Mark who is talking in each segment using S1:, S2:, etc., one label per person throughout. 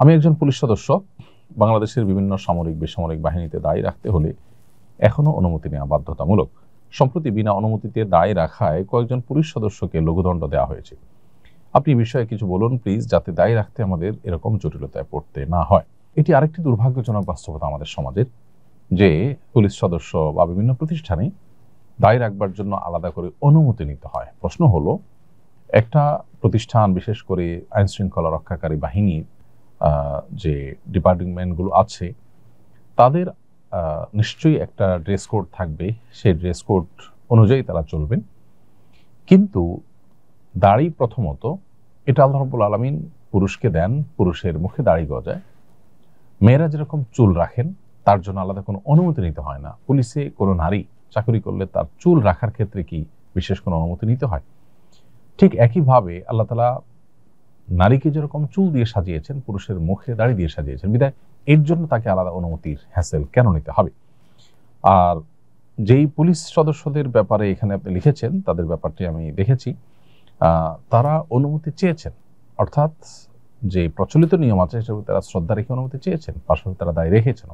S1: আমি একজন পুলিশ সদস্য। বাংলাদেশের বিভিন্ন সামরিক বেসামরিক বাহিনীতে দায়ী রাখতে হলে এখনো অনুমতি নেওয়া বাধ্যতামূলক। সম্প্রতি বিনা অনুমতিতে দায়ী রাখায় কয়েকজন পুলিশ সদস্যকে লঘুদণ্ড দেওয়া হয়েছে। আপনি এই বিষয়ে কিছু বলুন প্লিজ, যাতে দায়ী রাখতে আমাদের এরকম জটিলতায় পড়তে না হয়। এটি আরেকটি দুর্ভাগ্যজনক বাস্তবতা আমাদের সমাজের, যে পুলিশ সদস্য বা বিভিন্ন প্রতিষ্ঠানে দায়ী রাখবার জন্য আলাদা করে অনুমতি নিতে হয়। প্রশ্ন হলো, একটা প্রতিষ্ঠান, বিশেষ করে আইন শৃঙ্খলা রক্ষাকারী বাহিনীর যে ডিপার্টমেন্টগুলো আছে, তাদের নিশ্চয়ই একটা ড্রেস কোড থাকবে। সেই ড্রেস কোড অনুযায়ী তারা চলবেন। কিন্তু দাড়ি, প্রথমত এটা আল্লাহ রাব্বুল আলামিন পুরুষকে দেন, পুরুষের মুখে দাড়ি গজায়। মেয়েরা যেরকম চুল রাখেন, তার জন্য আলাদা কোনো অনুমতি নিতে হয় না। পুলিশে কোনো নারী চাকরি করলে তার চুল রাখার ক্ষেত্রে কি বিশেষ কোনো অনুমতি নিতে হয়? ঠিক একইভাবে আল্লাহ তাআলা নারীকে যেরকম চুল দিয়ে সাজিয়েছেন, পুরুষের মুখে দাড়ি দিয়ে সাজিয়েছেন, বিধায় এর জন্য তাকে আলাদা অনুমতির হ্যাসেল কেন নিতে হবে? আর যেই পুলিশ সদস্যদের ব্যাপারে এখানে আপনি লিখেছেন, তাদের ব্যাপারটি আমি দেখেছি, তারা অনুমতি চেয়েছেন, অর্থাৎ যে প্রচলিত নিয়ম আছে সেটা তারা শ্রদ্ধা রেখে অনুমতি চেয়েছেন, পাশাপাশি তারা দায়ী রেখেছেন।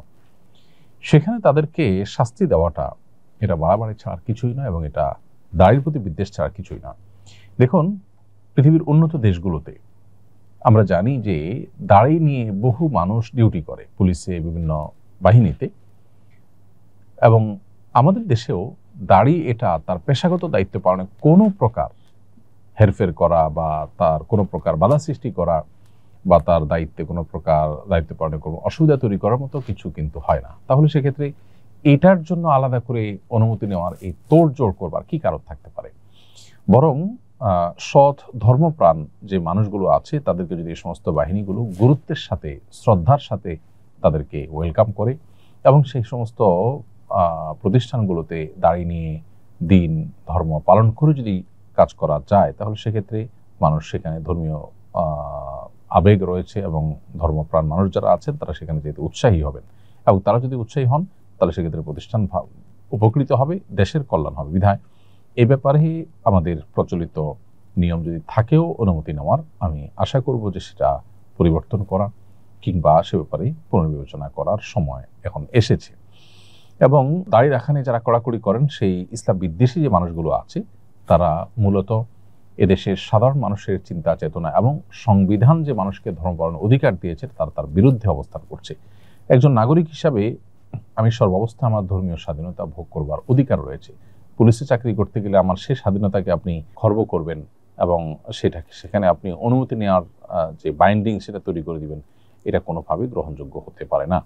S1: সেখানে তাদেরকে শাস্তি দেওয়াটা এটা বাড়াবাড়ি ছাড়া কিছুই নয়, এবং এটা দাড়ির প্রতি বিদ্বেষ ছাড়া কিছুই না। দেখুন, পৃথিবীর উন্নত দেশগুলোতে আমরা জানি যে দাড়ি নিয়ে বহু মানুষ ডিউটি করে, পুলিশে, বিভিন্ন বাহিনীতে। এবং আমাদের দেশেও দাড়ি এটা তার পেশাগত দায়িত্ব পালনে কোনো প্রকার হেরফের করা বা তার কোনো প্রকার বাধা সৃষ্টি করা বা তার দায়িত্বে কোনো প্রকার দায়িত্ব পালনে কোনো অসুবিধা তৈরি করার মতো কিছু কিন্তু হয় না। তাহলে সেক্ষেত্রে এটার জন্য আলাদা করে অনুমতি নেওয়ার, এই তোড়জোড় করবার কি কারণ থাকতে পারে? বরং সৎ ধর্মপ্রাণ যে মানুষগুলো আছে, তাদেরকে যদি এই সমস্ত বাহিনীগুলো গুরুত্বের সাথে, শ্রদ্ধার সাথে তাদেরকে ওয়েলকাম করে, এবং সেই সমস্ত প্রতিষ্ঠানগুলোতে দাঁড়িয়ে নিয়ে দিন ধর্ম পালন করে যদি কাজ করা যায়, তাহলে সেক্ষেত্রে মানুষ সেখানে ধর্মীয় আবেগ রয়েছে, এবং ধর্মপ্রাণ মানুষ যারা আছেন তারা সেখানে যেতে উৎসাহী হবেন। এবং তারা যদি উৎসাহী হন, তাহলে সেক্ষেত্রে প্রতিষ্ঠান উপকৃত হবে, দেশের কল্যাণ হবে। বিধায় এই ব্যাপারে আমাদের প্রচলিত নিয়ম যদি থাকেও অনুমতি নেওয়ার, আমি আশা করব যে সেটা পরিবর্তন করা কিংবা সে ব্যাপারে পুনর্বিবেচনা করার সময় এখন এসেছে। এবং দাড়ি রাখা নিয়ে যারা কড়াকড়ি করেন, সেই ইসলাম বিদ্বেষী যে মানুষগুলো আছে, তারা মূলত এদেশের সাধারণ মানুষের চিন্তা চেতনা এবং সংবিধান যে মানুষকে ধর্ম পালনের অধিকার দিয়েছে, তার বিরুদ্ধে অবস্থান করছে। একজন নাগরিক হিসাবে আমি সর্বাবস্থা আমার ধর্মীয় স্বাধীনতা ভোগ করবার অধিকার রয়েছে। পুলিশে চাকরি করতে গেলে আমার সেই স্বাধীনতাকে আপনি খর্ব করবেন এবং সেখানে আপনি অনুমতি নেওয়ার যে বাইন্ডিং সেটা তৈরি করে দিবেন, এটা কোনোভাবেই গ্রহণযোগ্য হতে পারে না।